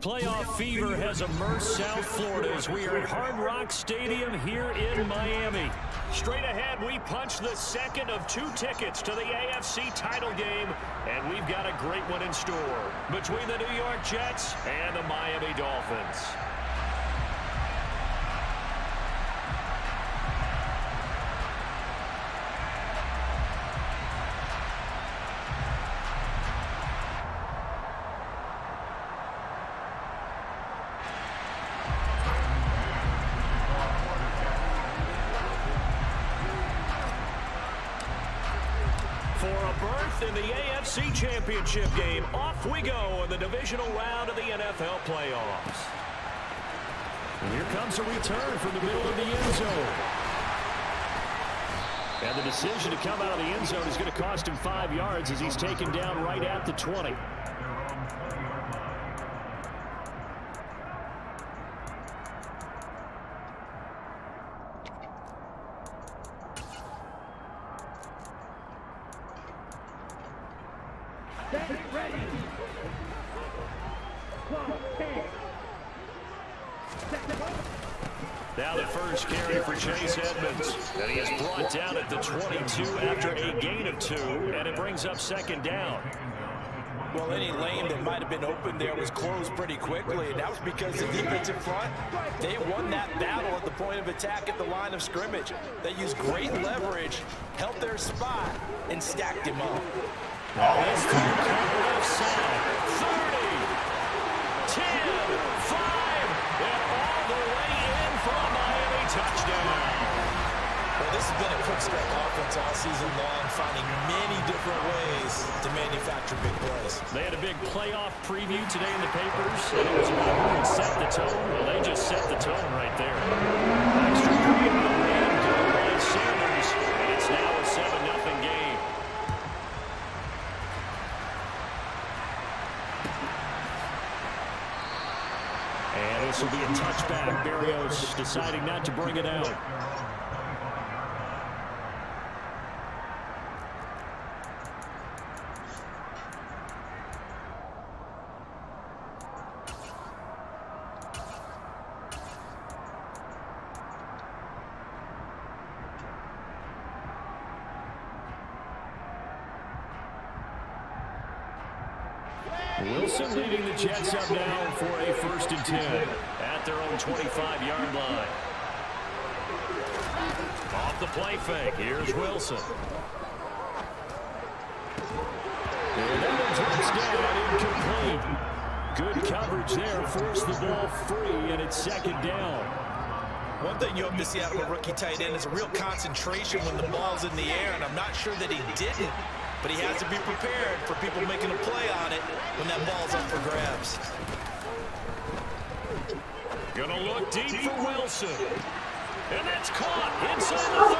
Playoff fever has immersed South Florida as we are at Hard Rock Stadium here in Miami. Straight ahead, we punch the second of 2 tickets to the AFC title game, and we've got a great one in store between the New York Jets and the Miami Dolphins. For a berth in the AFC Championship game, off we go in the divisional round of the NFL playoffs. And here comes a return from the middle of the end zone. And the decision to come out of the end zone is going to cost him 5 yards as he's taken down right at the 20. Now the first carry for Chase Edmonds, and he is brought down at the 22 after a gain of 2, and it brings up second down. Well, any lane that might have been open there was closed pretty quickly, and that was because the defense in front, they won that battle at the point of attack at the line of scrimmage. They used great leverage, held their spot, and stacked him up. This time, left side, 30, 10, 5, and all the way in for a Miami touchdown. Well, this has been a quick step offense all season long, finding many different ways to manufacture big plays. They had a big playoff preview today in the papers, and it was about who could set the tone. Well, they just set the tone right there. Extra point and goal by Sanders, and it's now a 7-0 game. And this will be a touchback. Berrios deciding not to bring it out. Wilson leading the Jets up now for a 1st and 10 at their own 25-yard line. Off the play fake, here's Wilson. And that one's incomplete. Good coverage there, forced the ball free, and it's second down. One thing you hope to see out of a rookie tight end is a real concentration when the ball's in the air, and I'm not sure that he didn't. But he has to be prepared for people making a play on it when that ball's up for grabs. Gonna look deep for Wilson. And that's caught inside the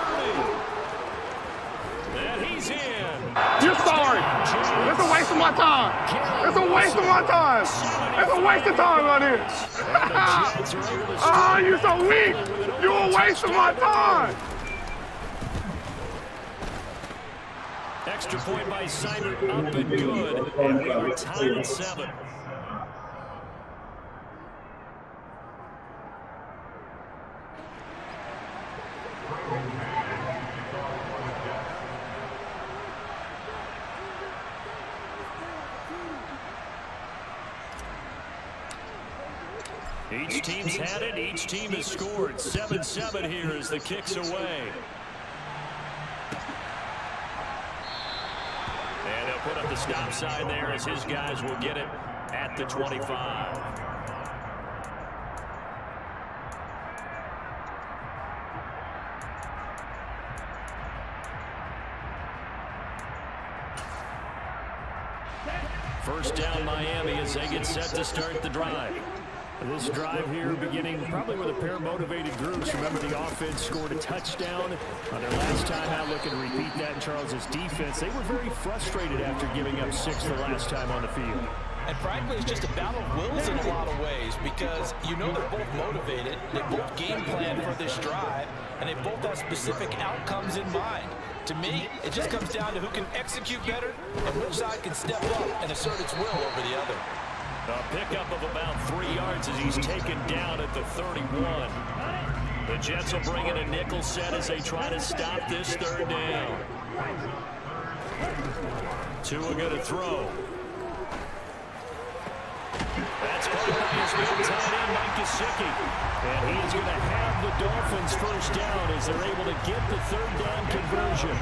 30. And he's in. You're sorry. It's a waste of my time. It's a waste of my time. It's a waste of time right here. Oh, you're so weak. You're a waste of my time. Extra point by Simon, up and good, and we are tied at 7. Each team's had it, each team has scored. 7-7 here as the kick's away. And they'll put up the stop sign there as his guys will get it at the 25. First down Miami as they get set to start the drive. This drive here beginning probably with a pair of motivated groups. Remember, the offense scored a touchdown on their last time out. Looking to repeat that in Charles's defense. They were very frustrated after giving up 6 the last time on the field. And frankly, it's just a battle of wills in a lot of ways because you know they're both motivated, they both game plan for this drive, and they both have specific outcomes in mind. To me, it just comes down to who can execute better and which side can step up and assert its will over the other. A pickup of about 3 yards as he's taken down at the 31. The Jets will bring in a nickel set as they try to stop this third down. Tua going to throw. That's caught by his middle tight end, Mike Gesicki. And he is going to have the Dolphins first down as they're able to get the third down conversion.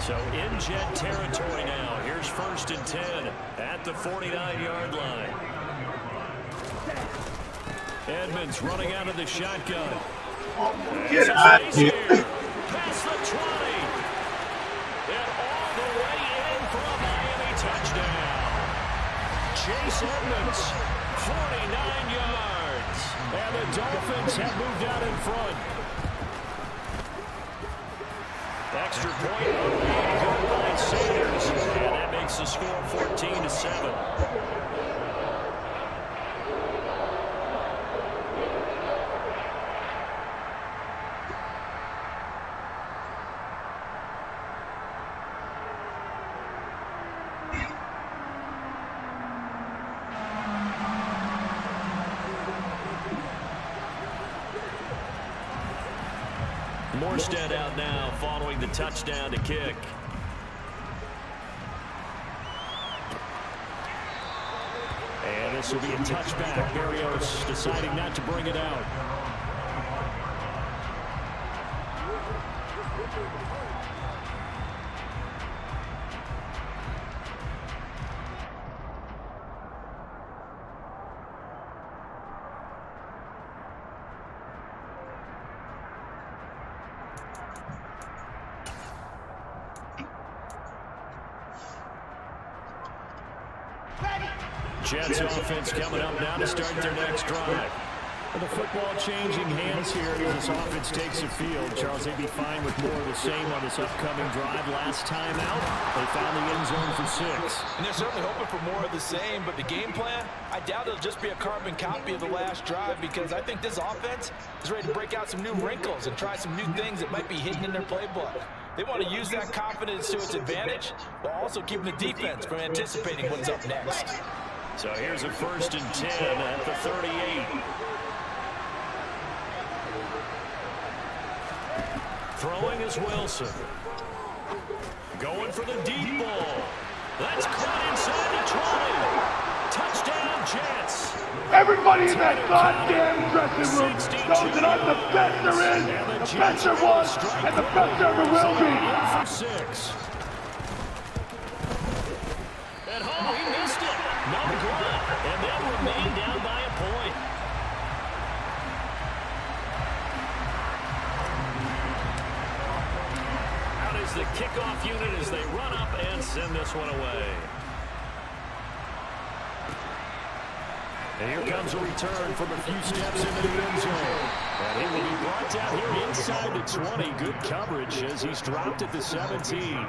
So in Jet territory now. Here's 1st and 10 at the 49-yard line. Edmonds running out of the shotgun. Get out of here. Past the 20. And all the way in for a Miami touchdown. Chase Edmonds, 49 yards. And the Dolphins have moved out in front. Extra point good by Sanders. And that makes the score 14-7. Morstead out now following the touchdown to kick. And this will be a touchback. Berrios deciding not to bring it out. Jets offense coming up now to start their next drive. And the football changing hands here as this offense takes the field. Charles, they'd be fine with more of the same on this upcoming drive. Last time out, they found the end zone for 6. And they're certainly hoping for more of the same, but the game plan, I doubt it'll just be a carbon copy of the last drive, because I think this offense is ready to break out some new wrinkles and try some new things that might be hidden in their playbook. They want to use that confidence to its advantage, while also keeping the defense from anticipating what's up next. So here's a 1st and 10 at the 38. Throwing is Wilson. Going for the deep ball. That's caught inside the 20. Touchdown, Jets. Everybody in that goddamn dressing room knows that I'm the best there is, the best there was, and the best there ever will be. For 6. At home, he missed it. No good. And they'll remain down by a point. Out is the kickoff unit as they run up and send this one away. And here comes a return from a few steps into the end zone. And it will be brought down here inside the 20. Good coverage as he's dropped at the 17.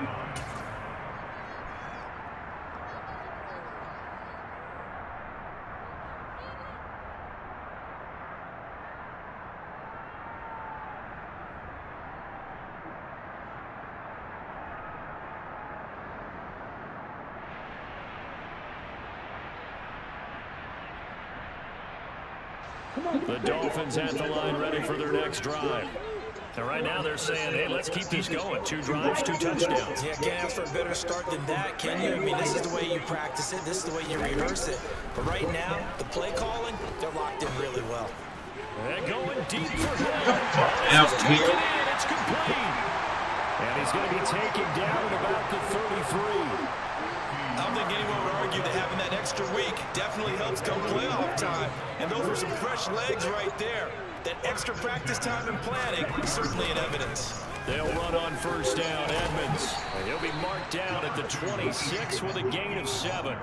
The Dolphins at the line ready for their next drive. And right now they're saying, hey, let's keep this going. 2 drives, 2 touchdowns. Yeah, can't ask for a better start than that, can you? I mean, this is the way you practice it. This is the way you rehearse it. But right now, the play calling, they're locked in really well. And going deep for him. It's taken in. It's complete. And he's going to be taken down at about the 33. I don't think anyone would argue that having that extra week definitely helps come playoff time. And those were some fresh legs right there. That extra practice time and planning is certainly in evidence. They'll run on 1st down, Edmonds. And he'll be marked down at the 26 with a gain of 7.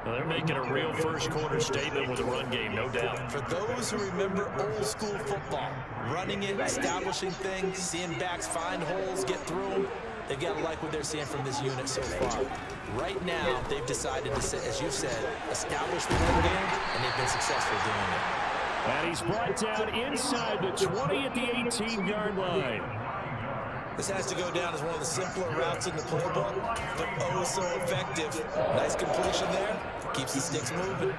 Well, they're making a real first-quarter statement with a run game, no doubt. For those who remember old-school football, running it, establishing things, seeing backs find holes, get through them, they've got to like what they're seeing from this unit so far. Right now, they've decided to, as you said, establish the run game, and they've been successful doing it. And he's brought down inside the 20 at the 18-yard line. This has to go down as one of the simpler routes in the playbook, but oh so effective. Nice completion there. Keeps the sticks moving.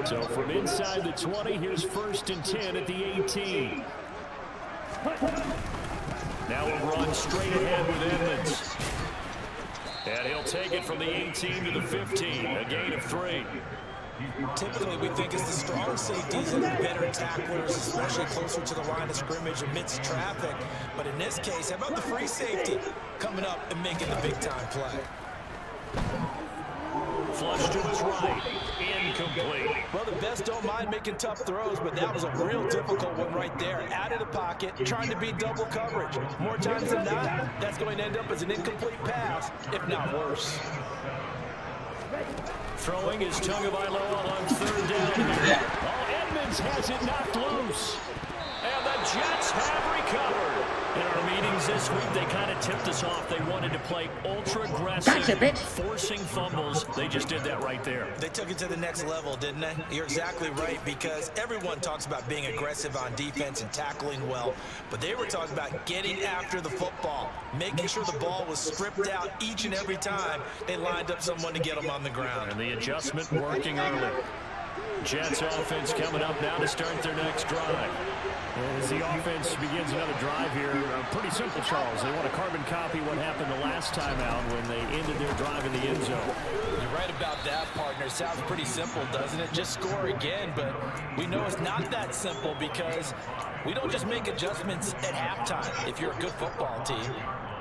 So from inside the 20, here's 1st and 10 at the 18. Now a run straight ahead with Edmonds. And he'll take it from the 18 to the 15, a gain of 3. Typically, we think it's the strong safeties and the better tacklers, especially closer to the line of scrimmage amidst traffic. But in this case, how about the free safety coming up and making the big-time play? Flush to his right. Incomplete. Well, the best don't mind making tough throws, but that was a real difficult one right there. Out of the pocket, trying to beat double coverage. More times than not, that's going to end up as an incomplete pass, if not worse. Throwing is Tagovailoa on 3rd down. Oh, Edmonds has it knocked loose. And the Jets have recovered. In our meetings this week, they kind of tipped us off. They wanted to play ultra-aggressive, forcing fumbles. They just did that right there. They took it to the next level, didn't they? You're exactly right, because everyone talks about being aggressive on defense and tackling well, but they were talking about getting after the football, making sure the ball was stripped out each and every time they lined up someone to get them on the ground. And the adjustment working early. Jets offense coming up now to start their next drive. As the offense begins another drive here, pretty simple, Charles. They want to carbon copy what happened the last time out when they ended their drive in the end zone. You're right about that, partner. Sounds pretty simple, doesn't it? Just score again, but we know it's not that simple because we don't just make adjustments at halftime if you're a good football team.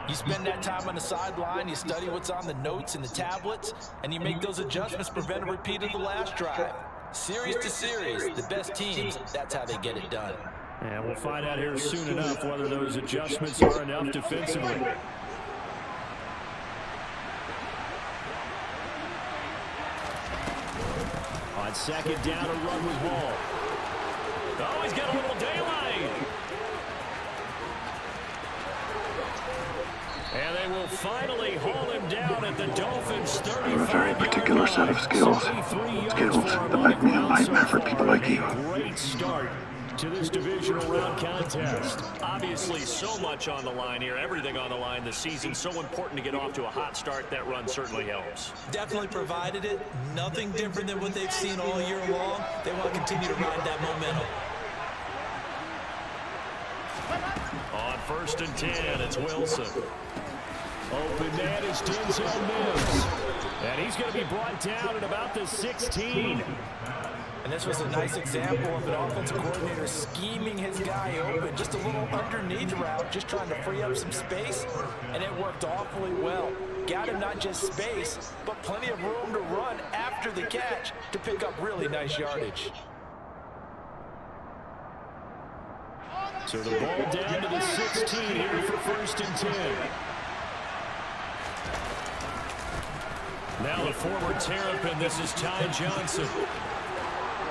You spend that time on the sideline, you study what's on the notes and the tablets, and you make those adjustments to prevent a repeat of the last drive. Series to series, the best teams, that's how they get it done. And we'll find out here soon enough whether those adjustments are enough defensively. On 2nd down, a run with Hall. Oh, he's got a little daylight. And they will finally haul him down at the Dolphins' 35. I have a very particular set of skills that make me a nightmare for people like you. Great start to this divisional round contest. Obviously, so much on the line here, everything on the line this season. So important to get off to a hot start. That run certainly helps. Definitely provided it. Nothing different than what they've seen all year long. They want to continue to ride that momentum. On 1st and 10, it's Wilson. Open man is Denzel Mims. And he's going to be brought down at about the 16. And this was a nice example of an offensive coordinator scheming his guy open. Just a little underneath route, just trying to free up some space. And it worked awfully well. Got him not just space, but plenty of room to run after the catch to pick up really nice yardage. So the ball down to the 16 here for 1st and 10. Now the forward Terrapin, this is Ty Johnson.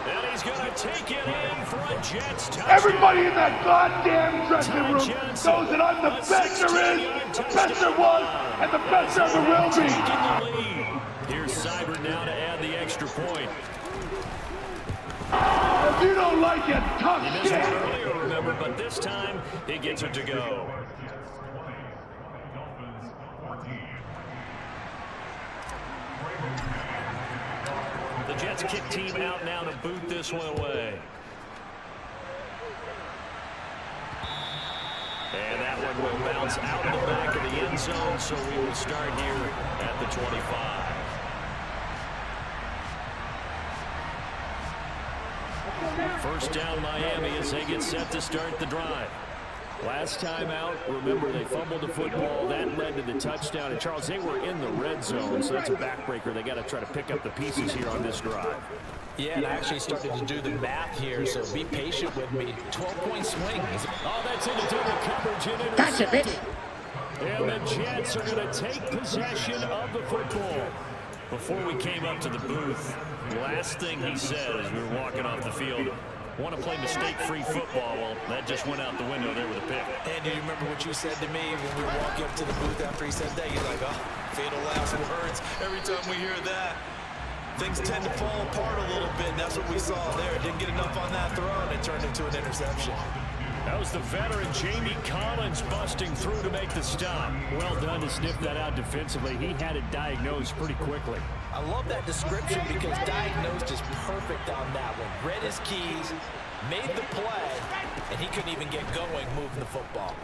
And he's going to take it in for a Jets touchdown. Everybody in that goddamn dressing room knows that I'm the best there is, the best there was, and the best there ever will be. Taking the lead. Here's Seibert now to add the extra point. If you don't like it, tough He missed shit. one earlier, remember, but this time he gets it to go. The Jets kick team out now to boot this one away. And that one will bounce out of the back of the end zone, so we will start here at the 25. First down Miami as they get set to start the drive. Last time out, remember, they fumbled the football. That led to the touchdown. And, Charles, they were in the red zone, so that's a backbreaker. They got to try to pick up the pieces here on this drive. Yeah, and I actually started to do the math here, so be patient with me. 12-point swing. Oh, that's into double coverage and intercepted. And the Jets are going to take possession of the football. Before we came up to the booth, the last thing he said as we were walking off the field, want to play mistake-free football. Well, that just went out the window there with a pick. And do you remember what you said to me when we were walking up to the booth after he said that? You're like, oh, fatal last words. Every time we hear that, things tend to fall apart a little bit, and that's what we saw there. Didn't get enough on that throw, and it turned into an interception. That was the veteran Jamie Collins busting through to make the stop. Well done to sniff that out defensively. He had it diagnosed pretty quickly. I love that description because diagnosed is perfect on that one. Read his keys, made the play, and he couldn't even get going moving the football.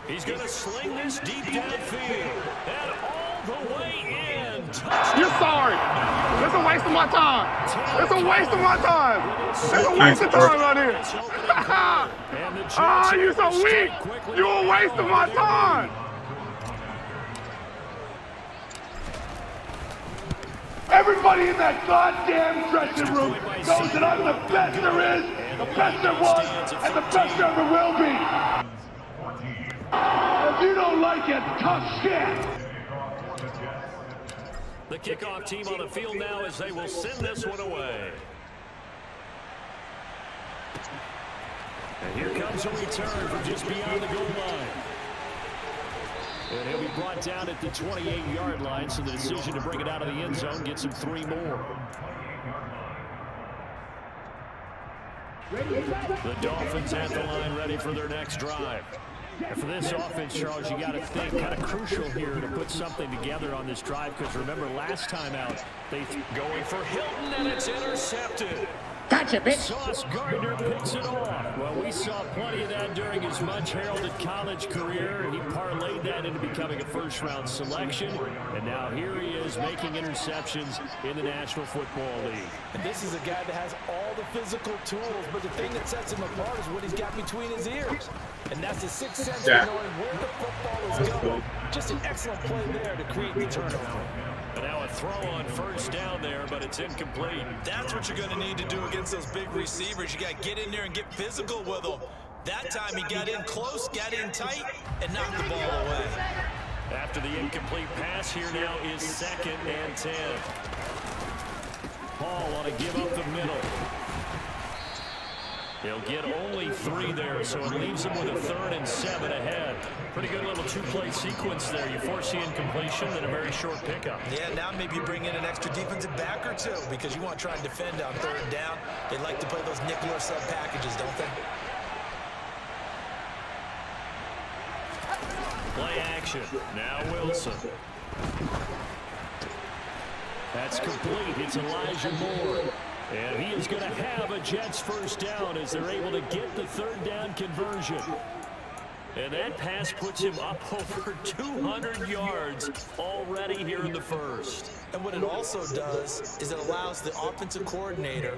He's going to sling this deep downfield. And all the way in. Touchdown. You're sorry. That's a waste of my time. That's a waste of my time. That's a waste of time right here. Ah, you're so weak. You're a waste of my time. Everybody in that goddamn dressing room knows that I'm the best there is, the best there was, and the best there ever will be. If you don't like it, tough shit. The kickoff team on the field now as they will send this one away. And here comes a return from just beyond the goal line. And he'll be brought down at the 28-yard line, so the decision to bring it out of the end zone gets him 3 more. The Dolphins at the line ready for their next drive. And for this offense, Charles, you got to think kind of crucial here to put something together on this drive, because remember last time out, they going for Hilton, and it's intercepted. Gotcha, bitch. Sauce Gardner picks it off. Well, we saw plenty of that during his much-heralded college career. He parlayed that into becoming a first-round selection. And now here he is making interceptions in the National Football League. And this is a guy that has all the physical tools, but the thing that sets him apart is what he's got between his ears. And that's the sixth sense of knowing where the football is going. Just an excellent play there to create the turnover. And now a throw on first down there, but it's incomplete. That's what you're going to need to do against those big receivers. You got to get in there and get physical with them. That time he got in close, got in tight, and knocked the ball away. After the incomplete pass, here now is 2nd and 10. Paul want to give up the middle. He'll get only 3 there, so it leaves him with a 3rd and 7 ahead. Pretty good little 2-play sequence there. You force the incompletion and a very short pickup. Yeah, now maybe you bring in an extra defensive back or 2 because you want to try and defend on 3rd down. They like to play those nickel or sub packages, don't they? Play action. Now Wilson. That's complete. It's Elijah Moore. And he is going to have a Jets first down as they're able to get the 3rd down conversion. And that pass puts him up over 200 yards already here in the first. And what it also does is it allows the offensive coordinator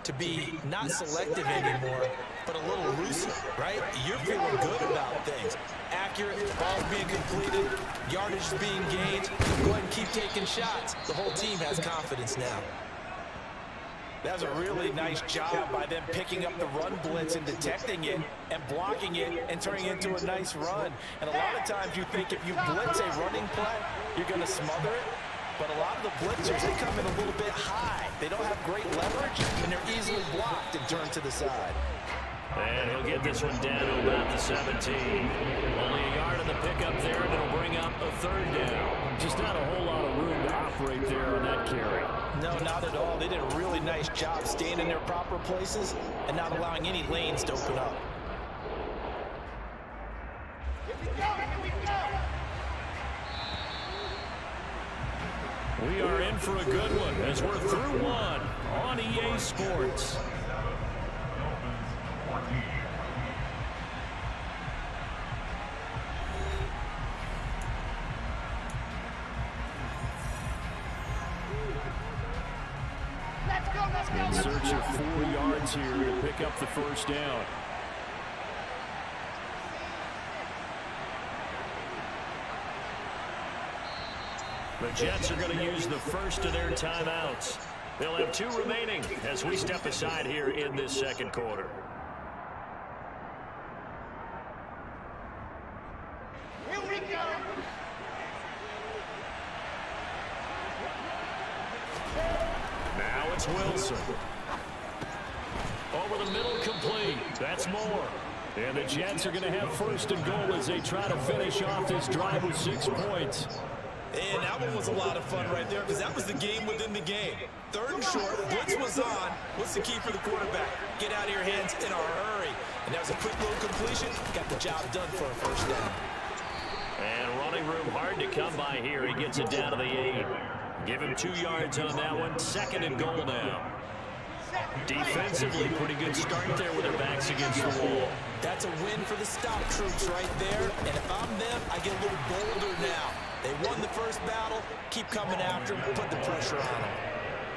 to be not selective anymore, but a little looser, right? You're feeling good about things. Accurate, balls being completed, yardage is being gained. Go ahead and keep taking shots. The whole team has confidence now. That was a really nice job by them picking up the run blitz and detecting it and blocking it and turning it into a nice run. And a lot of times you think if you blitz a running play, you're going to smother it. But a lot of the blitzers, they come in a little bit high. They don't have great leverage, and they're easily blocked and turned to the side. And he'll get this one down to about the 17. Only a yard of the pickup there, and it'll bring up a 3rd down. Just not a whole lot of room to operate there on that carry. No, not at all. They did a really nice job staying in their proper places and not allowing any lanes to open up. We are in for a good one as we're through one on EA Sports. In search of 4 yards here to pick up the first down. The Jets are going to use the first of their timeouts. They'll have 2 remaining as we step aside here in this second quarter. Here we go. Now it's Wilson. Over the middle, complete. That's Moore. And the Jets are going to have 1st and goal as they try to finish off this drive with 6 points. And that one was a lot of fun right there because that was the game within the game. 3rd and short, blitz was on. What's the key for the quarterback? Get out of your hands in a hurry. And that was a quick little completion. Got the job done for a first down. And running room hard to come by here. He gets it down to the 8. Give him 2 yards on that one. 2nd and goal now. Defensively, pretty good start there with their backs against the wall. That's a win for the stop troops right there. And if I'm them, I get a little bolder now. They won the first battle. Keep coming after them. Put the pressure on them.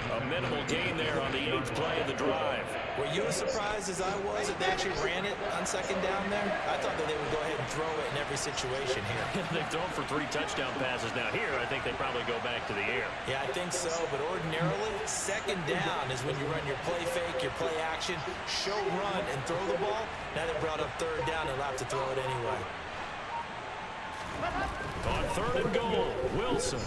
A minimal gain there on the 8th play of the drive. Were you as surprised as I was that they actually ran it on 2nd down there? I thought that they would go ahead and throw it in every situation here. They've thrown for 3 touchdown passes. Now here, I think they probably go back to the air. Yeah, I think so. But ordinarily, 2nd down is when you run your play fake, your play action, show run, and throw the ball. Now they brought up 3rd down and allowed to throw it anyway. On 3rd and goal, Wilson.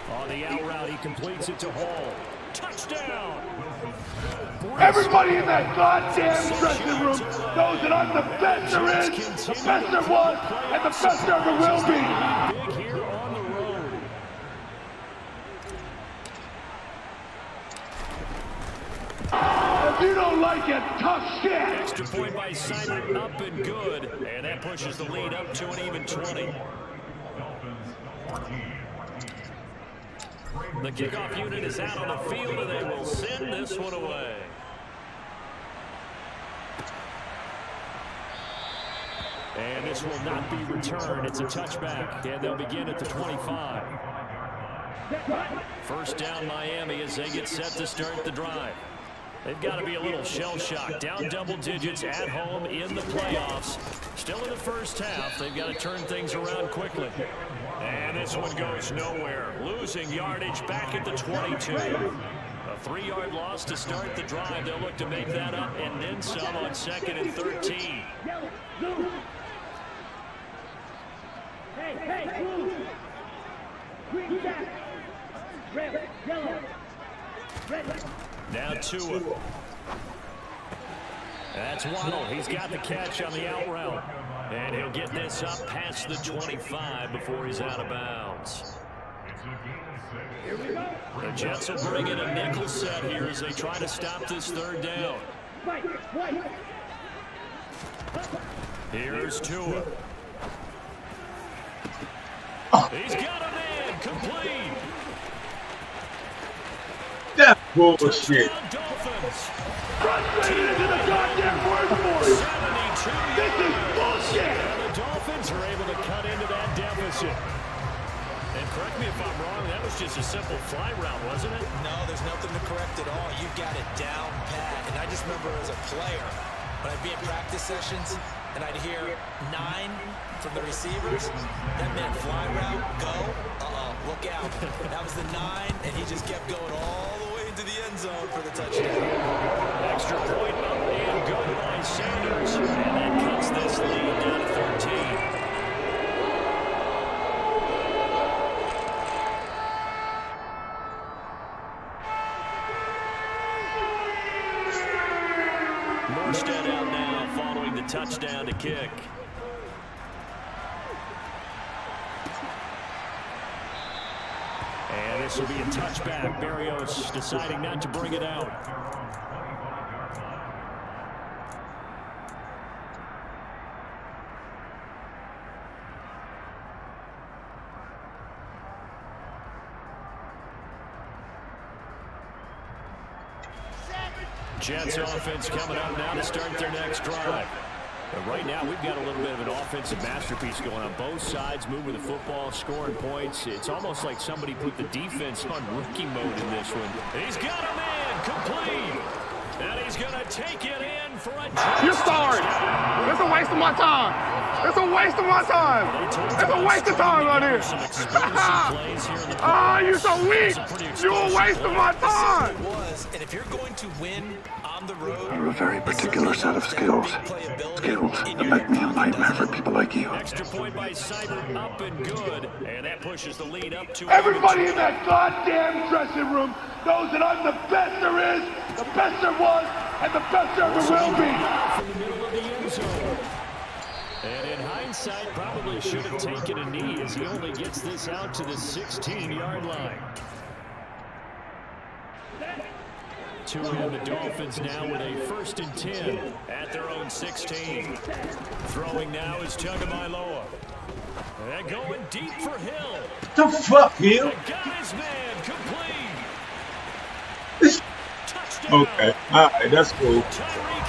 On the out route, he completes it to Hall. Touchdown! Everybody in that goddamn dressing room knows that I'm the best there is, the best there was, and the best there ever will be. Big here on the road. If you don't like it, tough shit. Extra point by Simon, up and good. And that pushes the lead up to an even 20. The kickoff unit is out on the field, and they will send this one away. And this will not be returned. It's a touchback, and they'll begin at the 25. First down, Miami, as they get set to start the drive. They've got to be a little shell-shocked. Down double digits at home in the playoffs. Still in the first half. They've got to turn things around quickly. And this one goes nowhere. Losing yardage back at the 22. A 3-yard loss to start the drive. They'll look to make that up and then some on 2nd and 13. Now Tua. That's Waddle. He's got the catch on the out route. And he'll get this up past the 25 before he's out of bounds. The Jets will bring in a nickel set here as they try to stop this 3rd down. Here's Tua. He's got a man complete. That's bullshit. Frustrated into the goddamn word for it. 72 This is bullshit. And the Dolphins are able to cut into that deficit. And correct me if I'm wrong, that was just a simple fly route, wasn't it? No, there's nothing to correct at all. You've got it down pat. And I just remember as a player, when I'd be in practice sessions, and I'd hear 9 from the receivers, that meant fly route, go, look out. That was the 9, and he just kept going all the way into the end zone for the touchdown. Extra point up and good by Sanders. And that cuts this lead down to 13. Morstead out now following the touchdown to kick. And this will be a touchback. Berrios deciding not to bring it out. Jets offense coming up now to start their next drive. But right now, we've got a little bit of an offensive masterpiece going on. Both sides moving the football, scoring points. It's almost like somebody put the defense on rookie mode in this one. He's got a man complete. And he's going to take it in for a touchdown. You're sorry. It's a waste of my time. It's a waste of my time. It's a waste of time right here. Ah, you're so weak. You're a waste of my time. And if you're going to win on the road, You're a very particular set of skills. Skills that make me a nightmare for people like you. Extra point by Seibert, up and good. And that pushes the lead up to... Everybody in that goddamn dressing room knows that I'm the best there is, the best there was, and the best there ever will be. From the middle of the end zone. And in hindsight, probably should have taken a knee as he only gets this out to the 16-yard line. to him. The Dolphins now with a 1st and 10 at their own 16. Throwing now is Tagovailoa. And going deep for Hill. The fuck, Hill? The guy's man complete. Okay, alright, that's cool.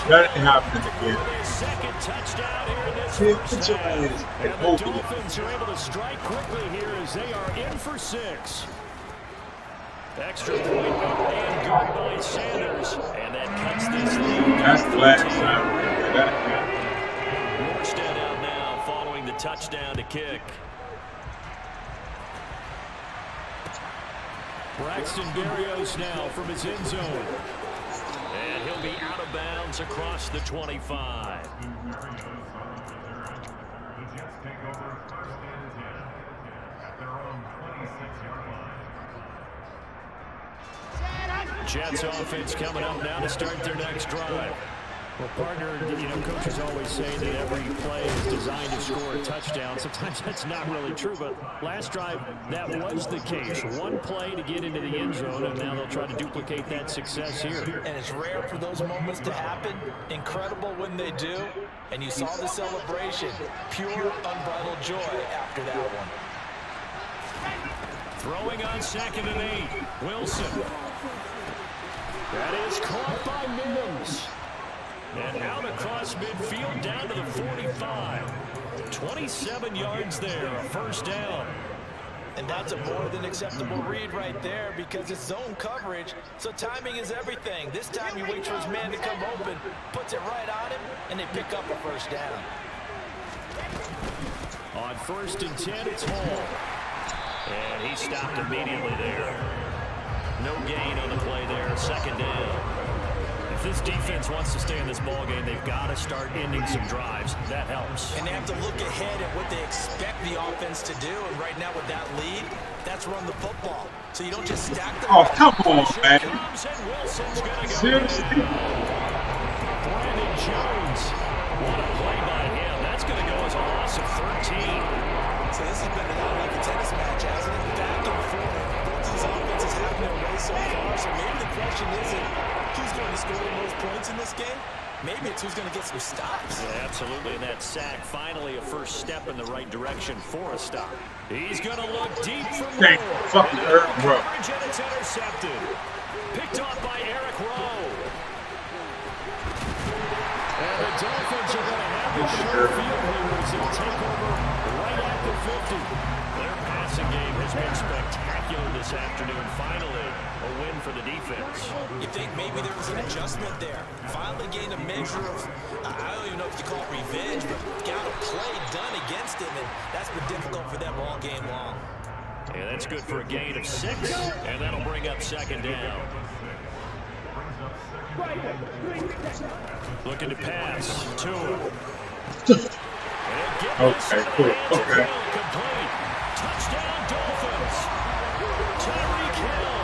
That ain't happening again. Second touchdown here in this Put your hands and the Dolphins are able to strike quickly here as they are in for 6. Extra point and good by Sanders, and that cuts this lead. That's the last time that happened. Morstead out now following the touchdown to kick. Braxton Berrios now from his end zone. And he'll be out of bounds across the 25. Jets offense coming up now to start their next drive. Well, partner, coaches always say that every play is designed to score a touchdown. Sometimes that's not really true, but last drive, that was the case. One play to get into the end zone, and now they'll try to duplicate that success here. And it's rare for those moments to happen. Incredible when they do. And you saw the celebration. Pure, unbridled joy after that one. Throwing on 2nd and 8. Wilson. That is caught by Mims. And out across midfield down to the 45. 27 yards there, a 1st down. And that's a more than acceptable read right there because it's zone coverage, so timing is everything. This time he waits for his man to come open, puts it right on him, and they pick up a 1st down. On 1st and 10, it's Hall. And he stopped immediately there. No gain on the play there, 2nd down. If this defense wants to stay in this ball game, they've got to start ending some drives. That helps. And they have to look ahead at what they expect the offense to do. And right now with that lead, that's run the football. So you don't just stack them. Oh, come on, man. Seriously? Brandon Jones. What a play by him. That's going to go as a loss of 13. So this has been a lot like a tennis match, hasn't it? Back and forth. Both these offenses have no way so far. So maybe the question isn't who's going to score the most points in this game. Maybe it's who's going to get some stops. Yeah, absolutely. And that sack, finally a first step in the right direction for a stop. He's going to look deep from Thank fucking Eric Rowe. And it's intercepted. Picked off by Eric Rowe. And the Dolphins are going to have the short field here as they take over right at the 50. Their passing game has been spectacular this afternoon. Finally, a win for the defense. You think maybe there was an adjustment there. Finally gained a measure of, I don't even know if you call it revenge, but got a play done against him, and that's been difficult for them all game long. Yeah, that's good for a gain of 6, and that'll bring up 2nd down. Looking to pass to him. Okay, cool. Okay. Complete. Touchdown, Dolphins. Tyreek Hill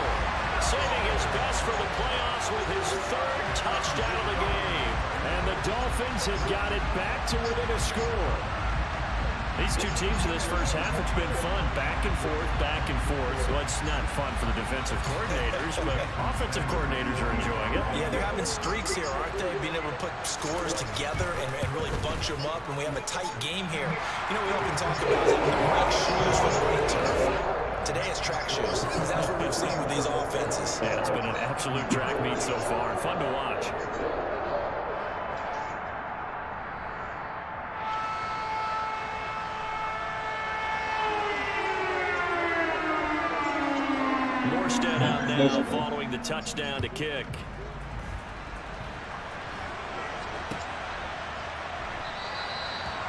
saving his best for the playoffs with his 3rd touchdown of the game. And the Dolphins have got it back to within a score. These two teams in this first half, it's been fun. Back and forth, back and forth. Well, it's not fun for the defensive coordinators, but offensive coordinators are enjoying it. Yeah, they're having streaks here, aren't they? Being able to put scores together and really bunch them up, and we have a tight game here. You know, we often talk about having the right shoes for the right turf. Today it's track shoes. That's what we've seen with these offenses. Yeah, it's been an absolute track meet so far, and fun to watch. Morstead out now following the touchdown to kick.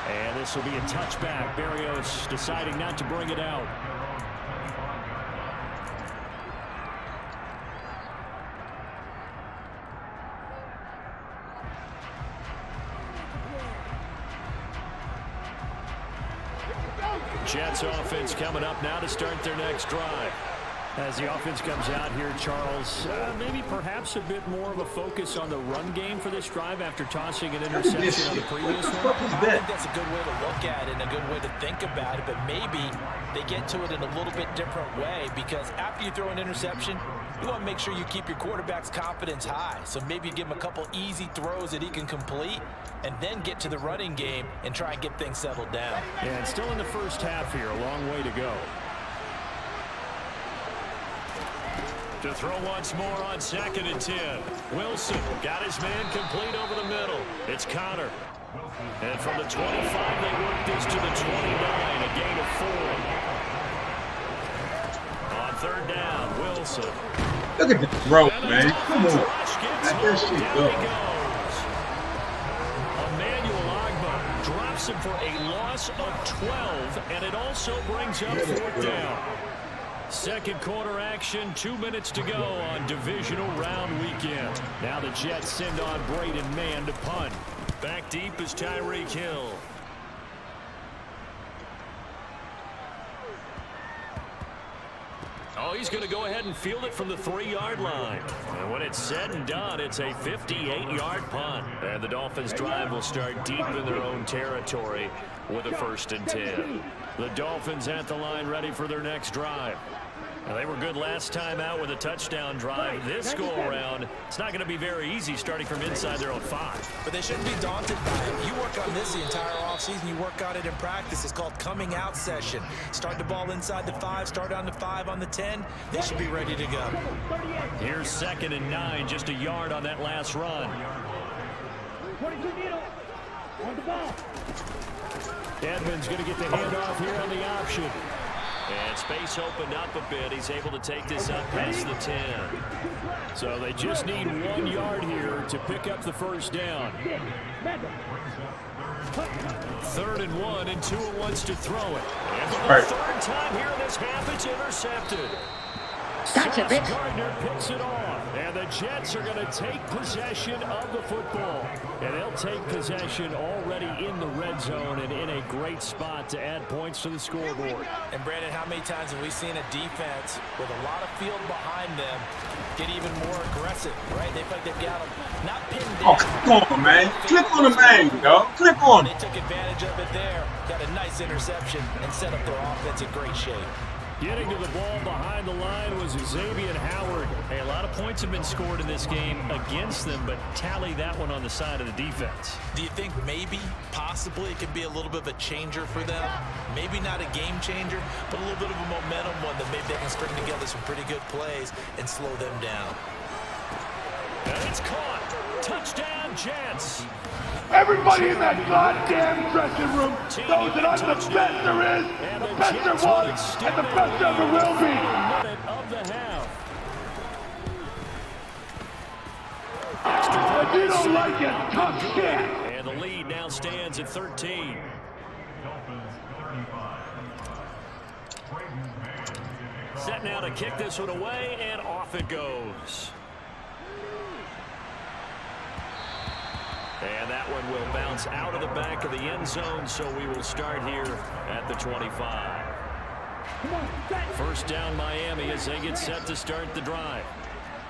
And this will be a touchback. Berrios deciding not to bring it out. Jets offense coming up now to start their next drive. As the offense comes out here, Charles, maybe perhaps a bit more of a focus on the run game for this drive after tossing an interception on the previous one. I think that's a good way to look at it and a good way to think about it, but maybe they get to it in a little bit different way because after you throw an interception, You want to make sure you keep your quarterback's confidence high. So maybe give him a couple easy throws that he can complete and then get to the running game and try and get things settled down. Yeah, and still in the first half here, a long way to go. To throw once more on 2nd and 10. Wilson got his man complete over the middle. It's Connor. And from the 25, they work this to the 29, a gain of 4. On 3rd down, Wilson. Look at the throw, man. Come on. Let that shit go. Emmanuel Ogba drops him for a loss of 12, and it also brings up 4th down. Second quarter action, 2 minutes to go on Divisional round weekend. Now the Jets send on Braden Mann to punt. Back deep is Tyreek Hill. Oh, he's going to go ahead and field it from the 3-yard line. And when it's said and done, it's a 58-yard punt. And the Dolphins' drive will start deep in their own territory with a 1st and 10. The Dolphins at the line ready for their next drive. Now, they were good last time out with a touchdown drive. This go-around, it's not going to be very easy starting from inside their own 5. But they shouldn't be daunted by it. You work on this the entire offseason. You work on it in practice. It's called coming out session. Start the ball inside the 5, start on the 5, on the 10. They should be ready to go. Here's 2nd and 9, just a yard on that last run. Edmonds going to get the handoff here on the option. And space opened up a bit. He's able to take this up past the 10. So they just need 1 yard here to pick up the 1st down. 3rd and 1, and Tua wants to throw it. And for the 3rd time here in this half, it's intercepted. Gotcha, bitch. Gardner picks it off, and the Jets are going to take possession of the football. And they'll take possession already in the red zone and in a great spot to add points to the scoreboard. And Brandon, how many times have we seen a defense with a lot of field behind them get even more aggressive, right? They feel like they've got them not pinned down. Oh, come on, man. Click on the man, yo. Click on They it. took advantage of it there, got a nice interception, and set up their offense in great shape. Getting to the ball behind the line was Xavier Howard. Hey, a lot of points have been scored in this game against them, but tally that one on the side of the defense. Do you think maybe, possibly, it could be a little bit of a changer for them? Maybe not a game changer, but a little bit of a momentum one that maybe they can string together some pretty good plays and slow them down. And it's caught. Touchdown, Jets. Everybody in that goddamn dressing room knows that I'm the best there is, the best there was, and the best there ever will be. Minute of the half. If you don't like it, tough shit. And the lead now stands at 13. Set now to kick this one away, and off it goes. And that one will bounce out of the back of the end zone, so we will start here at the 25. 1st down Miami as they get set to start the drive.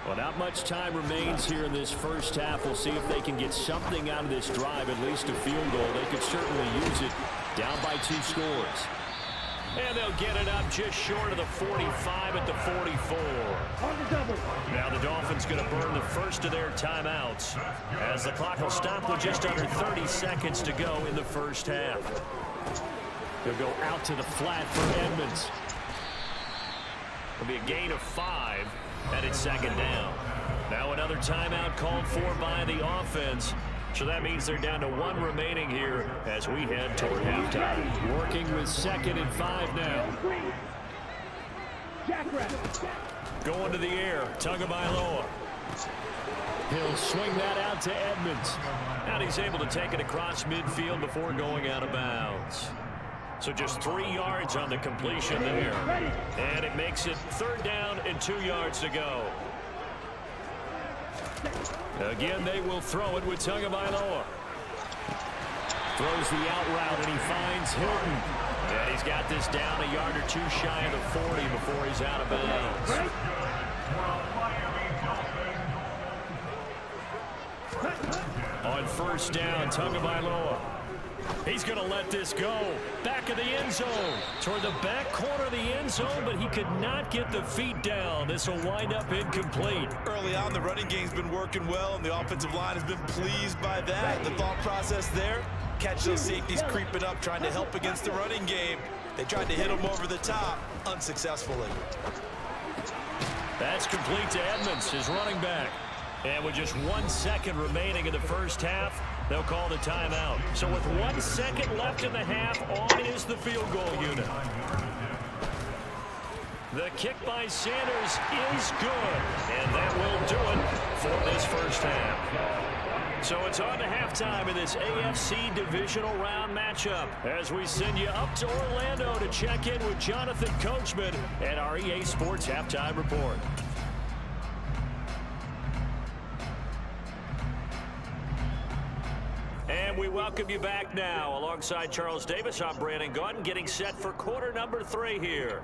Well, not much time remains here in this first half. We'll see if they can get something out of this drive, at least a field goal. They could certainly use it, down by 2 scores. And they'll get it up just short of the 45 at the 44. Now the Dolphins going to burn the first of their timeouts as the clock will stop with just under 30 seconds to go in the first half. They'll go out to the flat for Edmonds. It'll be a gain of 5, and it's 2nd down. Now another timeout called for by the offense. So that means they're down to 1 remaining here as we head toward halftime. Working with 2nd and 5 now. Going to the air, Tagovailoa. He'll swing that out to Edmonds. And he's able to take it across midfield before going out of bounds. So just 3 yards on the completion there. And it makes it 3rd down and 2 yards to go. Again, they will throw it with Tagovailoa. Throws the out route, and he finds Hilton. And he's got this down a yard or 2 shy of the 40 before he's out of bounds. On 1st down, Tagovailoa. He's going to let this go. Back of the end zone. Toward the back corner of the end zone, but he could not get the feet down. This will wind up incomplete. Early on, the running game's been working well, and the offensive line has been pleased by that. The thought process there, catch those safeties creeping up, trying to help against the running game. They tried to hit him over the top, unsuccessfully. That's complete to Edmonds, his running back. And with just 1 second remaining in the first half, they'll call the timeout. So with 1 second left in the half, on is the field goal unit. The kick by Sanders is good. And that will do it for this first half. So it's on to halftime in this AFC Divisional Round matchup as we send you up to Orlando to check in with Jonathan Coachman and our EA Sports Halftime Report. And we welcome you back now. Alongside Charles Davis, I'm Brandon Gordon, getting set for quarter number 3 here.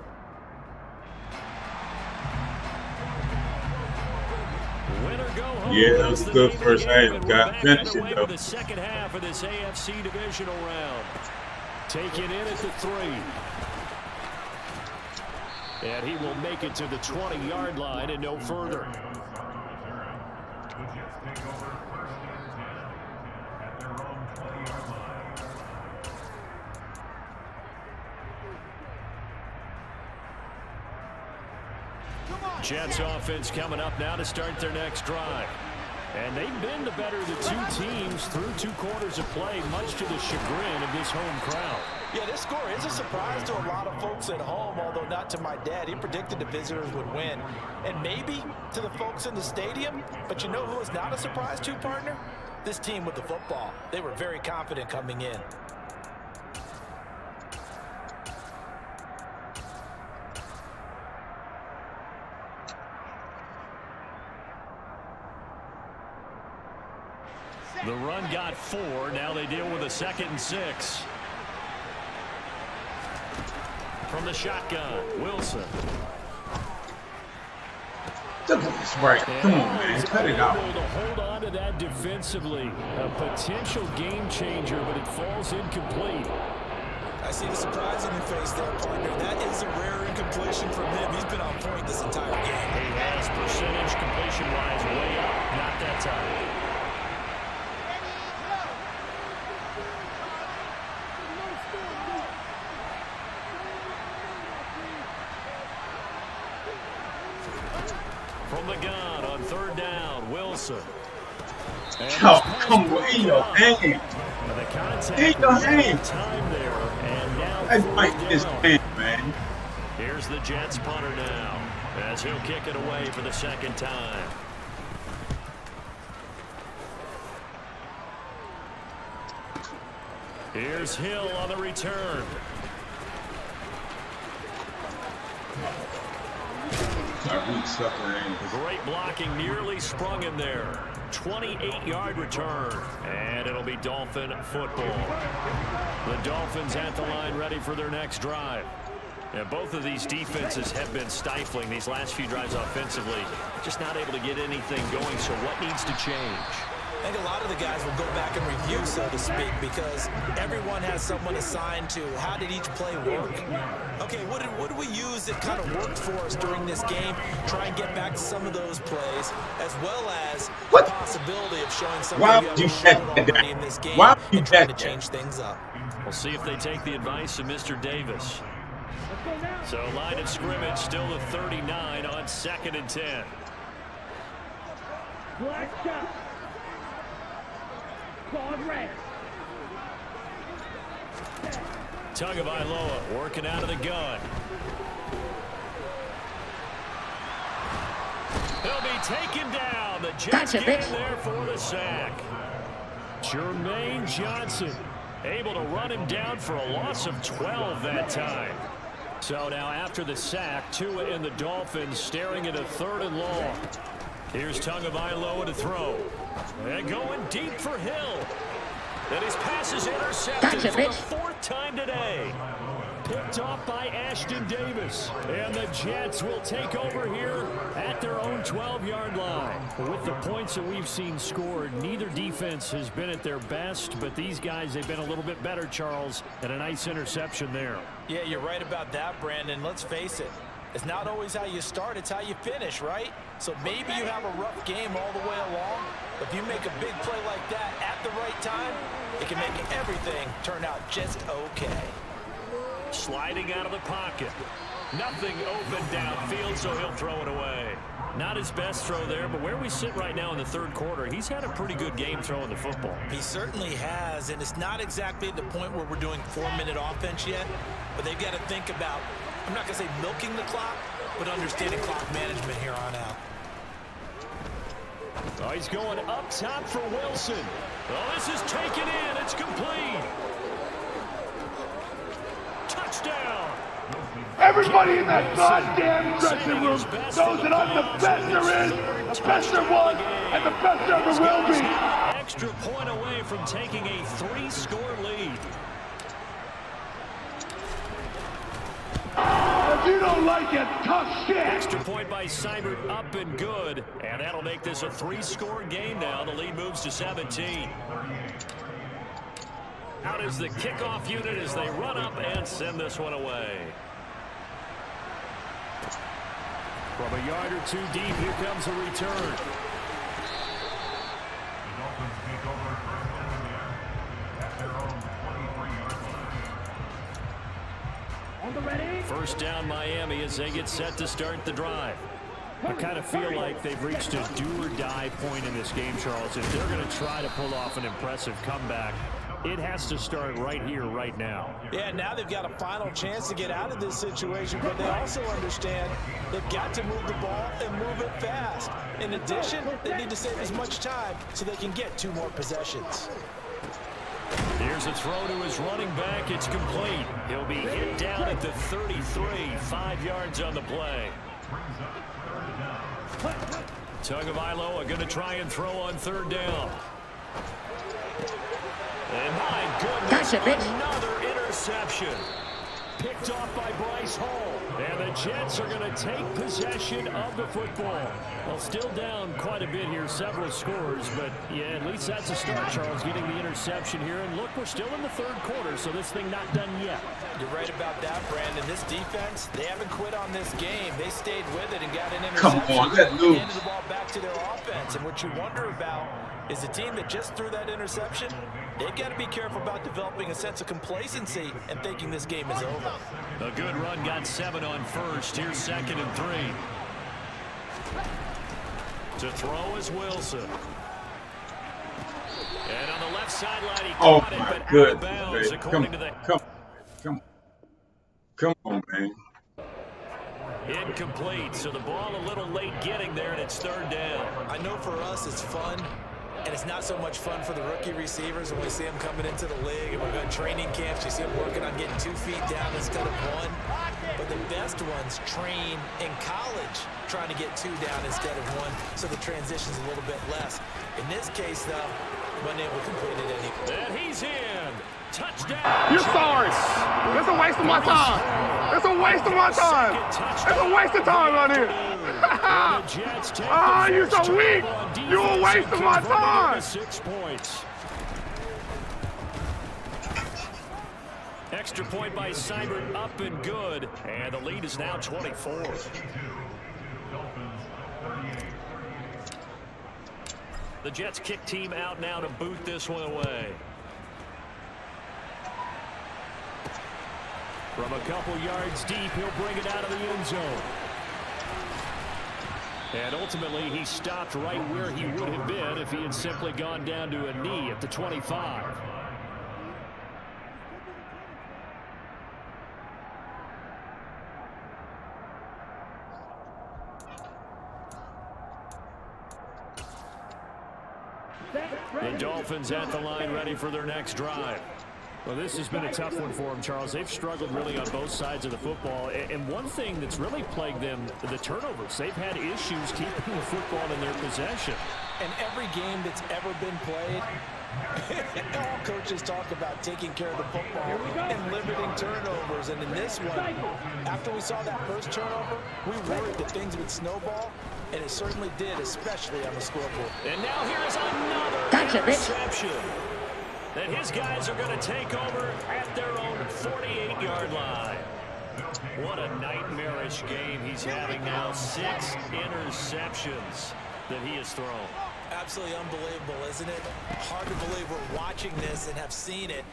Winner go home. Yeah, that was a good first half. Got finished it though. The second half of this AFC Divisional Round. Taken in at the 3. And he will make it to the 20-yard line and no further. Jets offense coming up now to start their next drive. And they've been the better of the 2 teams through 2 quarters of play, much to the chagrin of this home crowd. Yeah, this score is a surprise to a lot of folks at home, although not to my dad. He predicted the visitors would win. And maybe to the folks in the stadium, but you know who is not a surprise to, partner? This team with the football. They were very confident coming in. The run got 4. Now they deal with a 2nd and 6. From the shotgun, Wilson. That's right. Come on, man. Cut it out. To hold on to that defensively. A potential game changer, but it falls incomplete. I see the surprise in your face there, partner. That is a rare incompletion from him. He's been on point this entire game. He has percentage completion-wise way up. Not that time. From the gun on 3rd down, Wilson. Oh, come on, in your hand. In your hand. That's like this man, man. Here's the Jets punter now, as he'll kick it away for the 2nd time. Here's Hill on the return. Great blocking, nearly sprung him there. 28-yard return, and it'll be Dolphin football. The Dolphins at the line ready for their next drive. And both of these defenses have been stifling these last few drives offensively. Just not able to get anything going, so what needs to change? I think a lot of the guys will go back and review, so to speak, because everyone has someone assigned to how did each play work. Okay, what did we use that kind of worked for us during this game? Try and get back to some of those plays, as well as the possibility of showing something you haven't shown already in this game and trying to change things up. We'll see if they take the advice of Mr. Davis. So line of scrimmage still the 39 on 2nd and 10. Tagovailoa working out of the gun. He'll be taken down. The Jets get in there for the sack. Jermaine Johnson able to run him down for a loss of 12 that time. So now after the sack, Tua and the Dolphins staring at a 3rd and long. Here's Tagovailoa to throw. And going deep for Hill. And his pass is intercepted for the 4th time today. Picked off by Ashton Davis. And the Jets will take over here at their own 12-yard line. With the points that we've seen scored, neither defense has been at their best, but these guys, they've been a little bit better, Charles, and a nice interception there. Yeah, you're right about that, Brandon. Let's face it. It's not always how you start, it's how you finish, right? So maybe you have a rough game all the way along, but if you make a big play like that at the right time, it can make everything turn out just okay. Sliding out of the pocket. Nothing open downfield, so he'll throw it away. Not his best throw there, but where we sit right now in the third quarter, he's had a pretty good game throwing the football. He certainly has, and it's not exactly at the point where we're doing 4-minute offense yet, but they've got to think about, I'm not going to say milking the clock, but understanding clock management here on out. Oh, he's going up top for Wilson. Oh, this is taken in. It's complete. Touchdown. Everybody in that goddamn dressing room knows that I'm the best there is, the best there was, and the best there ever will be. Extra point away from taking a 3-score lead. If you don't like it, tough shit. Extra point by Seibert, up and good. And that'll make this a 3-score game now. The lead moves to 17. Out is the kickoff unit as they run up and send this one away. From a yard or two deep, here comes a return. First down Miami as they get set to start the drive. I kind of feel like they've reached a do-or-die point in this game, Charles. If they're going to try to pull off an impressive comeback, it has to start right here, right now. Yeah, now they've got a final chance to get out of this situation, but they also understand they've got to move the ball and move it fast. In addition, they need to save as much time so they can get 2 more possessions. Here's a throw to his running back. It's complete. He'll be hit down at the 33, 5 yards on the play. Tagovailoa going to try and throw on 3rd down. And my goodness, another interception. Picked off by Bryce Hall. And the Jets are going to take possession of the football. Well, still down quite a bit here, several scores, but yeah, at least that's a start, Charles, getting the interception here. And look, we're still in the 3rd quarter, so this thing not done yet. You're right about that, Brandon. This defense, they haven't quit on this game. They stayed with it and got an interception. Come on, let loose. Handed the ball back to their offense. And what you wonder about is the team that just threw that interception, they've got to be careful about developing a sense of complacency and thinking this game is over. A good run got 7 on 1st. Here's 2nd and 3. To throw is Wilson. And on the left sideline, he caught it, but out of bounds, according to the... Come on, man. Incomplete, so the ball a little late getting there, and it's 3rd down. I know for us it's fun, and it's not so much fun for the rookie receivers when we see them coming into the league and we're going to training camps. You see them working on getting 2 feet down instead of 1. But the best ones train in college trying to get 2 down instead of 1, so the transition's a little bit less. In this case, though, wasn't able to complete it anyway. And he's in. Touchdown. You're sorry. That's a waste of my time. That's a waste of my time. That's a waste of time right here. Ah, you're so weak. You're a waste of my time. 6 points. Extra point by Seibert, up and good. And the lead is now 24. The Jets kick team out now to boot this one away. From a couple yards deep, he'll bring it out of the end zone. And ultimately, he stopped right where he would have been if he had simply gone down to a knee at the 25. The Dolphins at the line, ready for their next drive. Well, this has been a tough one for them, Charles. They've struggled really on both sides of the football. And one thing that's really plagued them, the turnovers. They've had issues keeping the football in their possession. And every game that's ever been played, All coaches talk about taking care of the football and limiting turnovers. And in this one, after we saw that first turnover, we worried that things would snowball, and it certainly did, especially on the scoreboard. And now here's another interception. And his guys are going to take over at their own 48-yard line. What a nightmarish game he's having now. 6 interceptions that he has thrown. Absolutely unbelievable, isn't it? Hard to believe we're watching this and have seen it,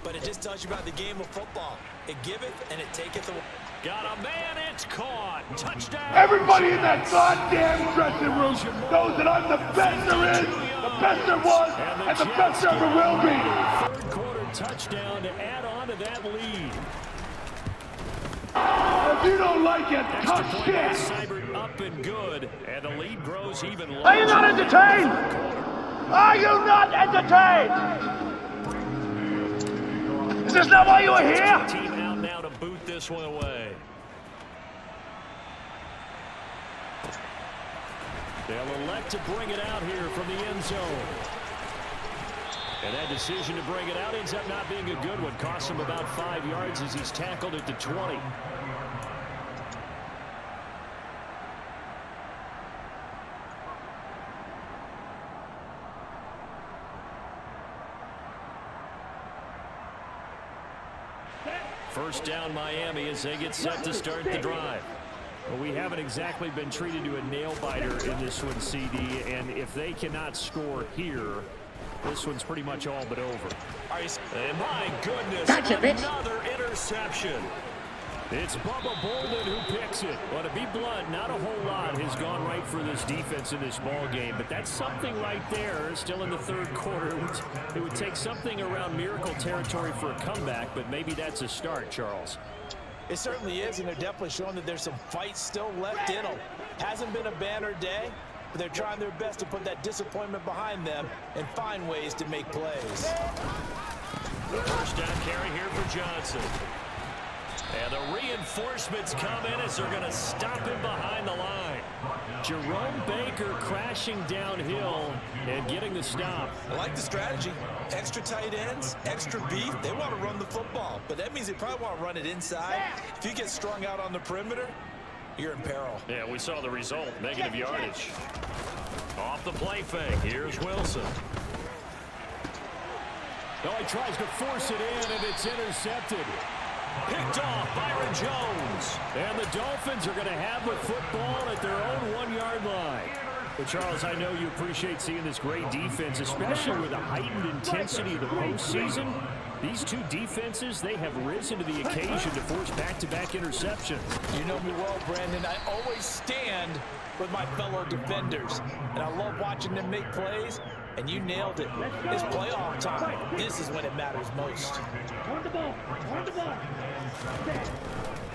but it just tells you about the game of football. It giveth and it taketh away. Got a man, it's caught. Touchdown. Everybody in that goddamn dressing room knows that I'm the best there is, the best there was, and the best there ever will be. Third quarter touchdown to add on to that lead. If you don't like it, tough shit. Cyber up and good, and the lead grows even larger. Are you not entertained? Are you not entertained? Is this not why you were here? Team out now to boot this one away. They'll elect to bring it out here from the end zone. And that decision to bring it out ends up not being a good one. Costs him about 5 yards as he's tackled at the 20. First down Miami as they get set to start the drive. Well, we haven't exactly been treated to a nail-biter in this one, CD, and if they cannot score here, this one's pretty much all but over. And my goodness, another interception. It's Bubba Bolden who picks it. Well, to be blunt, not a whole lot has gone right for this defense in this ball game, but that's something right there. Still in the third quarter. It would take something around miracle territory for a comeback, but maybe that's a start, Charles. It certainly is, and they're definitely showing that there's some fight still left in them. Hasn't been a banner day, but they're trying their best to put that disappointment behind them and find ways to make plays. The first down carry here for Johnson. And the reinforcements come in as they're going to stop him behind the line. Jerome Baker crashing downhill and getting the stop. I like the strategy. Extra tight ends, extra beef. They want to run the football, but that means they probably want to run it inside. If you get strung out on the perimeter, you're in peril. Yeah, we saw the result. Negative yardage. Off the play fake. Here's Wilson. Oh, he tries to force it in, and it's intercepted. Picked off Byron Jones. And the Dolphins are going to have the football at their own 1-yard line. But Charles, I know you appreciate seeing this great defense, especially with the heightened intensity of the postseason. These two defenses, they have risen to the occasion to force back-to-back interceptions. You know me well, Brandon. I always stand with my fellow defenders. And I love watching them make plays. And you nailed it. It's playoff time. This is when it matters most.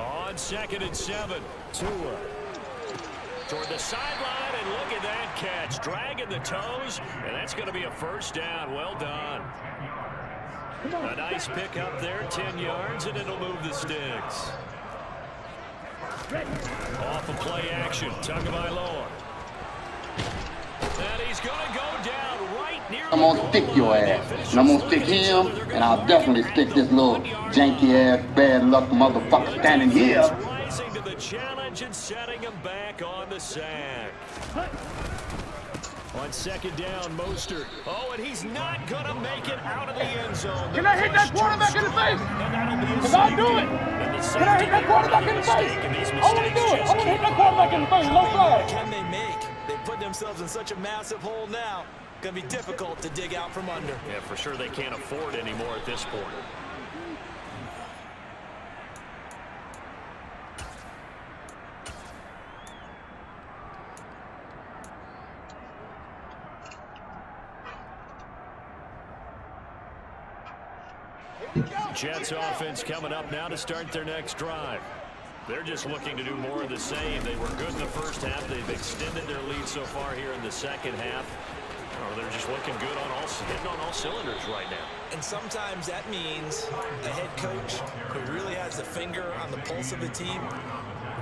On 2nd and 7. Tua. Toward the sideline, and look at that catch. Dragging the toes, and that's going to be a first down. Well done. A nice pick up there, 10 yards, and it'll move the sticks. Off of play action, Tagovailoa. And he's going to go down right near I'm going to stick your ass, and I'm going to stick him, and I'll definitely stick this little janky-ass, bad-luck motherfucker standing here. Rising to the challenge and setting him back on the sack. On 2nd down, Mostert. Oh, and he's not going to make it out of the end zone. Can I hit that quarterback in the face? Because I'll do it. Can I hit that quarterback in the face? I want to do it. I want to hit that quarterback in the face. No flag. Can they make? They put themselves in such a massive hole now. Going to be difficult to dig out from under. Yeah, for sure they can't afford anymore at this point. Jets offense coming up now to start their next drive. They're just looking to do more of the same. They were good in the first half. They've extended their lead so far here in the second half. Or they're just looking good on hitting on all cylinders right now. And sometimes that means a head coach who really has the finger on the pulse of the team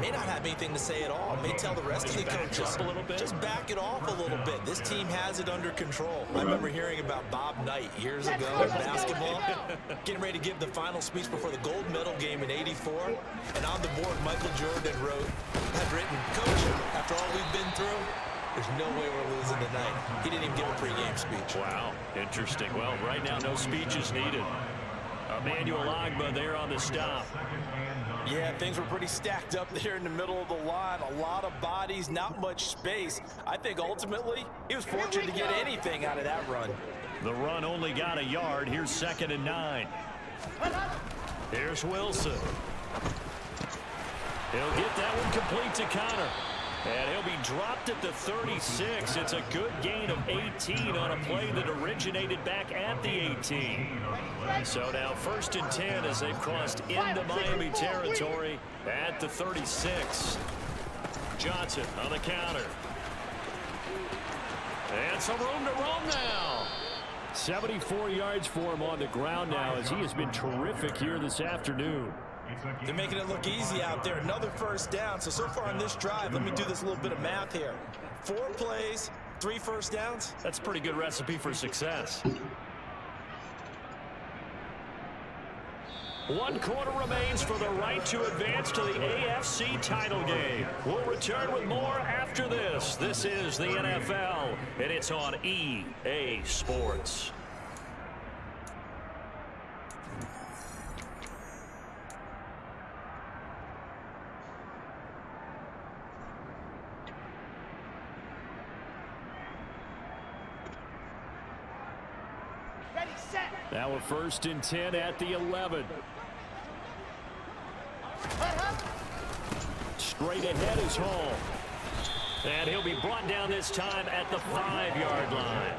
may not have anything to say at all. May tell the rest of the coaches, just back it off a little bit. This team has it under control. I remember hearing about Bob Knight years ago in basketball, getting ready to give the final speech before the gold medal game in '84. And on the board, Michael Jordan had written, "Coach, after all we've been through, there's no way we're losing tonight." He didn't even give a pregame speech. Wow, interesting. Well, right now, no speech is needed. Emmanuel Ogbah there on the stop. Yeah, things were pretty stacked up there in the middle of the line. A lot of bodies, not much space. I think ultimately he was fortunate to get anything out of that run. The run only got a yard. Here's 2nd and 9. Here's Wilson. He'll get that one complete to Connor. And he'll be dropped at the 36. It's a good gain of 18 on a play that originated back at the 18. So now 1st and 10 as they've crossed into Miami territory at the 36. Johnson on the counter. And some room to roam now. 74 yards for him on the ground now as he has been terrific here this afternoon. They're making it look easy out there. Another 1st down. So far on this drive, let me do this little bit of math here. 4 plays, 3 1st downs. That's a pretty good recipe for success. 1 quarter remains for the right to advance to the AFC title game. We'll return with more after this. This is the NFL, and it's on EA Sports. Now a 1st and 10 at the 11. Straight ahead is Hall. And he'll be brought down this time at the 5-yard line.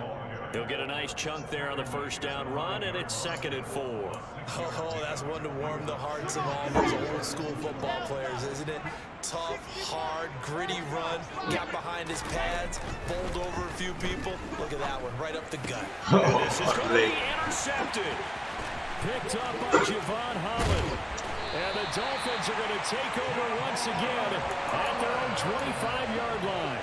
He'll get a nice chunk there on the 1st down run, and it's 2nd and 4. Oh, that's one to warm the hearts of all those old school football players, isn't it? Tough, hard, gritty run. Got behind his pads, bowled over a few people. Look at that one, right up the gut. This is going to be intercepted. Picked up by Javon Holland. And the Dolphins are going to take over once again at their own 25-yard line.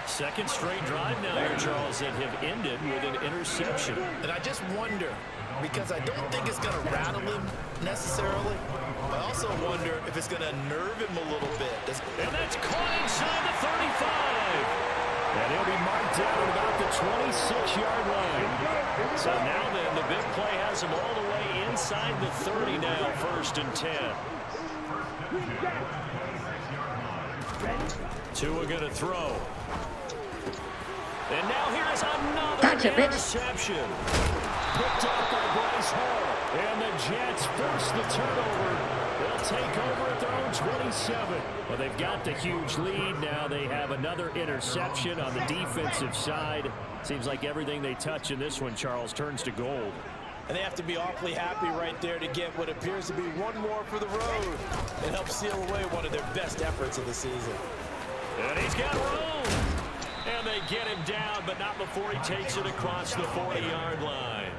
2nd straight drive now here, Charles, that have ended with an interception. And I just wonder, because I don't think it's going to rattle him necessarily. I also wonder if it's going to nerve him a little bit. And that's caught inside the 35. And he'll be marked down at about the 26-yard line. So now then, the big play has him all the way inside the 30 now, 1st and 10. Tua going to throw. And now here's another interception. Picked up by Bryce Hall. And the Jets force the turnover. They'll take over at their own 27. Well, they've got the huge lead. Now they have another interception on the defensive side. Seems like everything they touch in this one, Charles, turns to gold. And they have to be awfully happy right there to get what appears to be one more for the road and help seal away one of their best efforts of the season. And he's got room. And they get him down, but not before he takes it across the 40-yard line.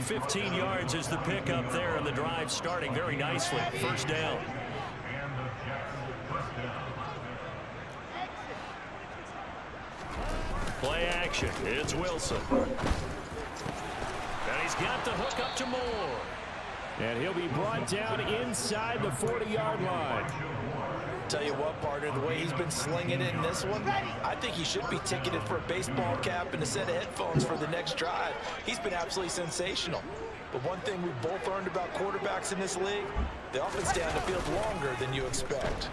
15 yards is the pickup there, and the drive starting very nicely. 1st down. Play action. It's Wilson. And he's got the hook up to Moore. And he'll be brought down inside the 40-yard line. Tell you what, partner, the way he's been slinging it in this one, I think he should be ticketed for a baseball cap and a set of headphones for the next drive. He's been absolutely sensational. But one thing we've both learned about quarterbacks in this league, they often stay on the field longer than you expect.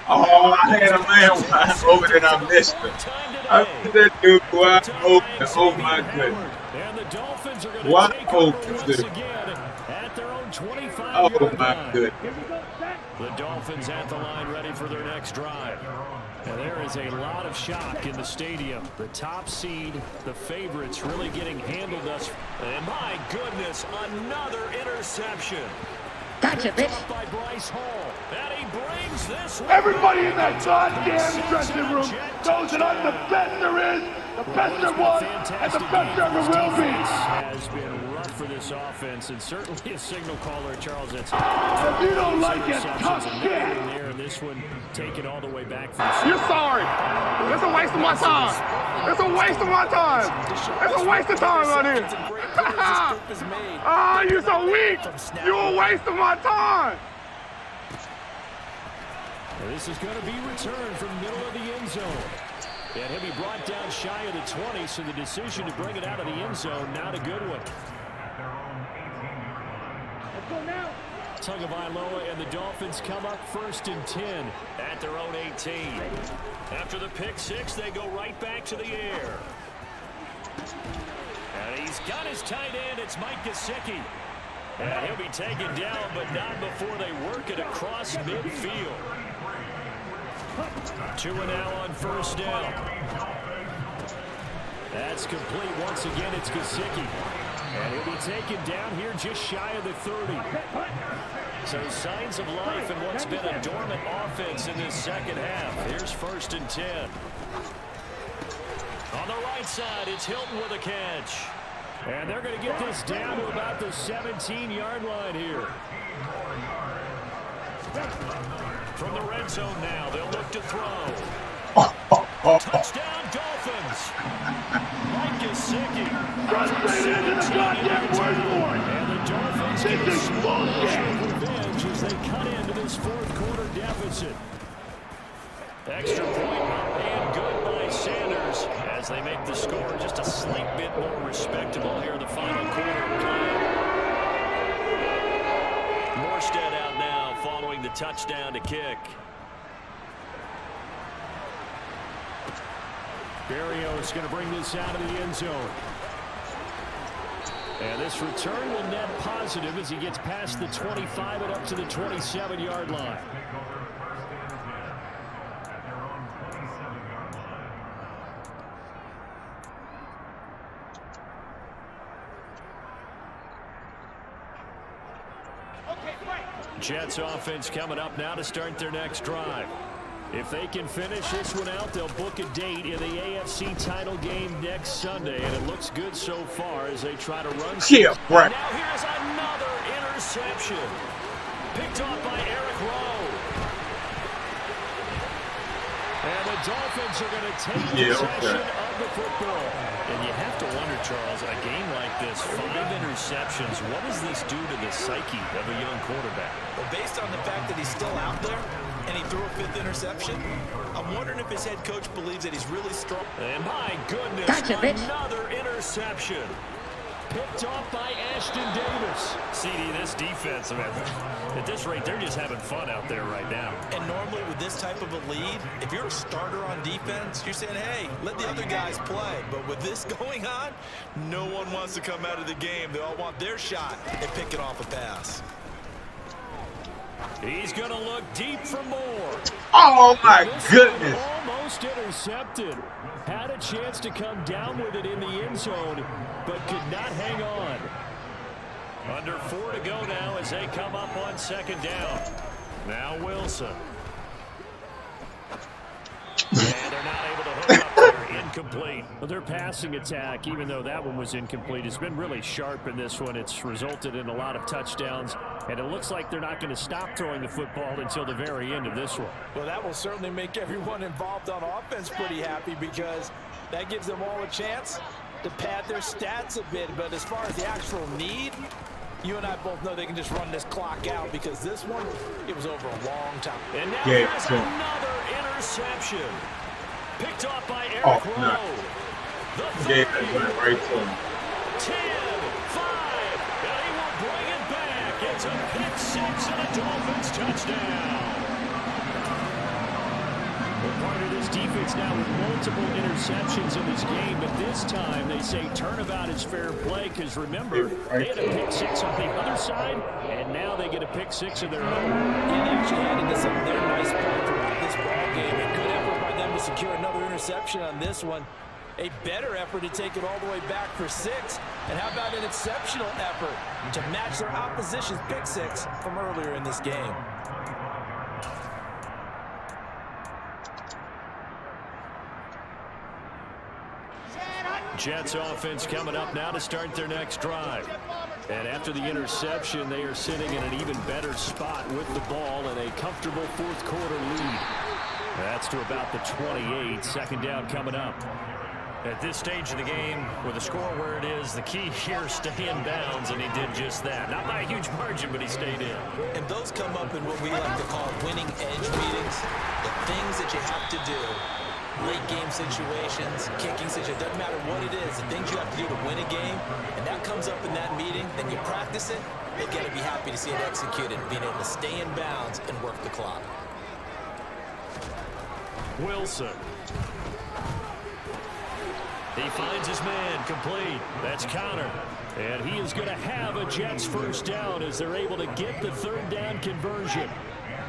Oh, I had a man wide open and I missed it. I put that dude wide open. Oh my goodness. And the Dolphins are going to Wide take over open, once dude. again at their own 25-yard Oh my line. goodness. The Dolphins at the line ready for their next drive. And there is a lot of shock in the stadium. The top seed, the favorites, really getting handled thus. And my goodness, another interception. Gotcha, bitch. By Bryce Hall. And he brings this one. Everybody in that goddamn dressing room knows that I'm the best there is, the best there was, and the best there ever will be. Has been rough for this offense, and certainly a signal caller, Charles. That's If you don't like it. Tough shit. This one taken all the way back. You're sorry. That's a waste of my time. That's a waste of my time. That's a waste of time right here. Ah, you're so weak. You're a waste of my time. This is going to be returned from the middle of the end zone. And he'll be brought down shy of the 20, so the decision to bring it out of the end zone, not a good one. Let's go now. Tagovailoa and the Dolphins come up 1st and 10 at their own 18. After the pick six, they go right back to the air. And he's got his tight end. It's Mike Gesicki. And he'll be taken down, but not before they work it across midfield. 2 and now on 1st down. That's complete once again. It's Gesicki. And he'll be taken down here just shy of the 30. So signs of life in what's been a dormant offense in this second half. Here's 1st and 10. On the right side, it's Hilton with a catch. And they're going to get this down to about the 17-yard line here. From the red zone now, they'll look to throw. Touchdown, Dolphins. Mike Gesicki. Frustrated into the goddamn word for it. And the Dolphins This is bullshit. revenge as they cut into this 4th quarter deficit. Extra point up and good by Sanders as they make the score just a slight bit more respectable here in the final quarter of play. Morstead out now following the touchdown to kick. Berrios going to bring this out of the end zone. And this return will net positive as he gets past the 25 and up to the 27-yard line. Jets offense coming up now to start their next drive. If they can finish this one out, they'll book a date in the AFC title game next Sunday, and it looks good so far as they try to run. Yeah, right. Now here's another interception. Picked off by Eric Rowe. And the Dolphins are going to take possession of the football. And you have to wonder, Charles, a game like this, 5 interceptions, what does this do to the psyche of a young quarterback? Well, based on the fact that he's still out there and he threw a 5th interception, I'm wondering if his head coach believes that he's really strong. And my goodness, Gotcha, bitch. another interception. Picked off by Ashton Davis. CD, this defense, man, at this rate, they're just having fun out there right now. And normally with this type of a lead, if you're a starter on defense, you're saying, hey, let the other guys play. But with this going on, no one wants to come out of the game. They all want their shot at picking off a pass. He's going to look deep for more. Oh, my goodness. Almost intercepted. Had a chance to come down with it in the end zone, but could not hang on. Under 4 to go now as they come up on 2nd down. Now Wilson. And they're not able to hook up there. Incomplete. Well, their passing attack, even though that one was incomplete, has been really sharp in this one. It's resulted in a lot of touchdowns, and it looks like they're not going to stop throwing the football until the very end of this one. Well, that will certainly make everyone involved on offense pretty happy because that gives them all a chance to pad their stats a bit. But as far as the actual need, you and I both know they can just run this clock out because this one, it was over a long time. And now there's another interception. Picked off by Eric Rowe. No. The went right to him. 10, 5, and he will bring it back. It's a pick six and a Dolphins touchdown. We're part of this defense now with multiple interceptions in this game, but this time they say turnabout is fair play because remember, they had a pick six on the other side, and now they get a pick six of their own. And they actually added to some of their nice play throughout this ball game. A good effort by them to secure another interception on this one. A better effort to take it all the way back for 6. And how about an exceptional effort to match their opposition's pick six from earlier in this game. Jets offense coming up now to start their next drive. And after the interception, they are sitting in an even better spot with the ball and a comfortable fourth quarter lead. That's to about the 28. Second down coming up. At this stage of the game, with the score where it is, the key here is stay in bounds, and he did just that. Not by a huge margin, but he stayed in. And those come up in what we like to call winning edge meetings. The things that you have to do, late game situations, kicking situations, doesn't matter what it is, the things you have to do to win a game, and that comes up in that meeting, then you practice it, you've got to be happy to see it executed, being able to stay in bounds and work the clock. Wilson. He finds his man complete. That's Connor. And he is going to have a Jets first down as they're able to get the third down conversion.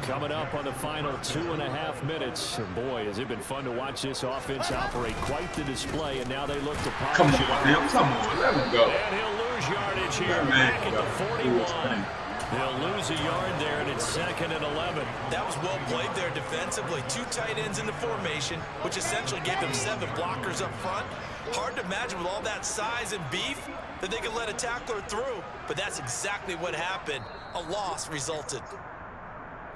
Coming up on the final 2.5 minutes. And boy, has it been fun to watch this offense operate. Quite the display, and now they look to polish it up. Come on, let him go. And he'll lose yardage here back at the 41. They'll lose a yard there, and it's 2nd and 11. That was well played there defensively. 2 tight ends in the formation, which essentially gave them 7 blockers up front. Hard to imagine with all that size and beef that they could let a tackler through, but that's exactly what happened. A loss resulted.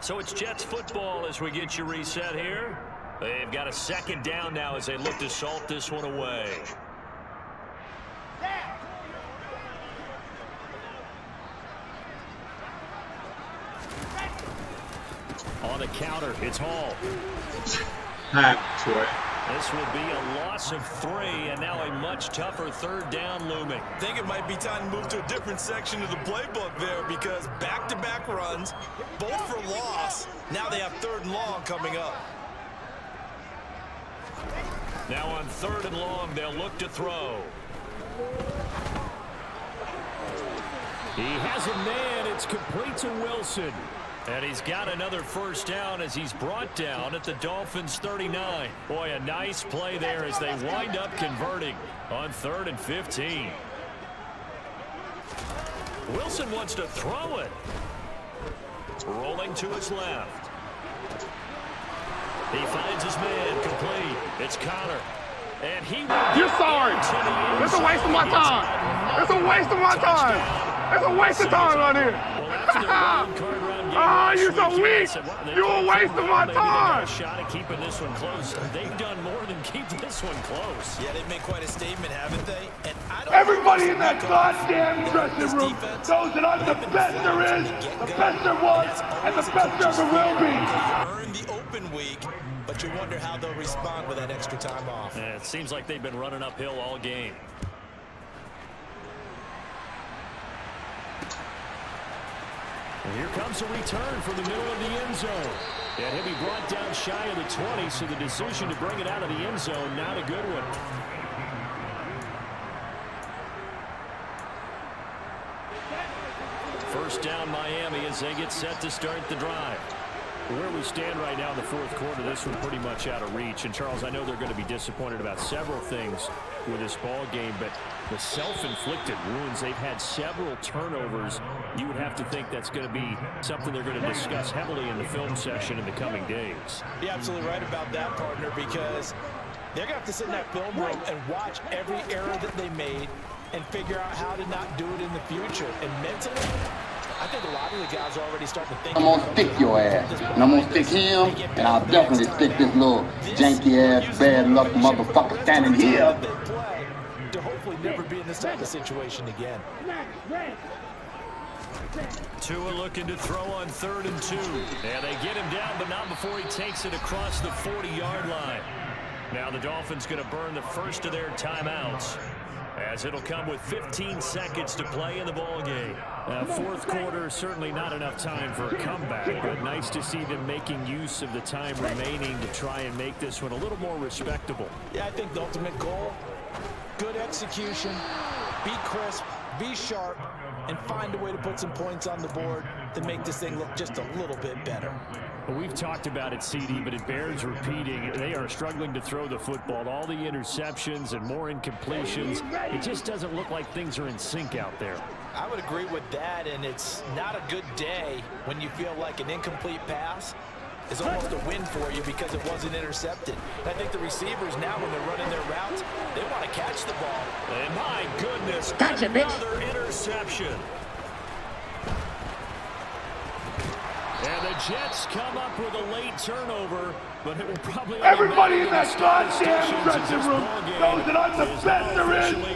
So it's Jets football as we get you reset here. They've got a second down now as they look to salt this one away. On the counter, it's Hall. This will be a loss of 3, and now a much tougher third down looming. I think it might be time to move to a different section of the playbook there, because back-to-back runs, both for loss. Now they have 3rd and long coming up. Now on 3rd and long, they'll look to throw. He has a man. It's complete to Wilson. And he's got another first down as he's brought down at the Dolphins' 39. Boy, a nice play there as they wind up converting on 3rd and 15. Wilson wants to throw it. Rolling to his left. He finds his man complete. It's Connor. And he will. You're sorry. It's a waste of my time. It's a waste of my time. It's a waste of time right here. Ah, you're so weak! You're a waste of my time! Shot at keeping this one close. They've done more than keep this one close. Yeah, they've made quite a statement, haven't they? And I don't Everybody in that goddamn dressing room knows that I'm the best there is, the best there was, and the best there ever will be. Earn the open week, but you wonder how they'll respond with that extra time off. Yeah, it seems like they've been running uphill all game. And here comes a return from the middle of the end zone. And he'll be brought down shy of the 20, so the decision to bring it out of the end zone, not a good one. First down Miami as they get set to start the drive. Where we stand right now in the fourth quarter, this one pretty much out of reach. And, Charles, I know they're going to be disappointed about several things with this ball game, but the self-inflicted wounds, they've had several turnovers. You would have to think that's going to be something they're going to discuss heavily in the film session in the coming days. You're absolutely right about that, partner, because they're going to have to sit in that film room and watch every error that they made and figure out how to not do it in the future. And mentally, I think a lot of the guys are already starting to think. I'm gonna stick your ass, and I'm gonna stick him, and I'll definitely stick this little janky-ass, bad-luck motherfucker standing here. To hopefully never be in this type of situation again. Tua looking to throw on 3rd and 2. And they get him down, but not before he takes it across the 40-yard line. Now the Dolphins going to burn the first of their timeouts, as it'll come with 15 seconds to play in the ball game. Fourth quarter, certainly not enough time for a comeback, but nice to see them making use of the time remaining to try and make this one a little more respectable. Yeah, I think the ultimate goal, good execution, be crisp, be sharp, and find a way to put some points on the board to make this thing look just a little bit better. Well, we've talked about it, CD, but it bears repeating. They are struggling to throw the football. All the interceptions and more incompletions. It just doesn't look like things are in sync out there. I would agree with that, and it's not a good day when you feel like an incomplete pass is almost a win for you because it wasn't intercepted. I think the receivers now, when they're running their routes, they want to catch the ball. And my goodness, Gotcha, bitch. another interception. And the Jets come up with a late turnover, but it will probably... Everybody in that goddamn dressing room knows that I'm the best there is.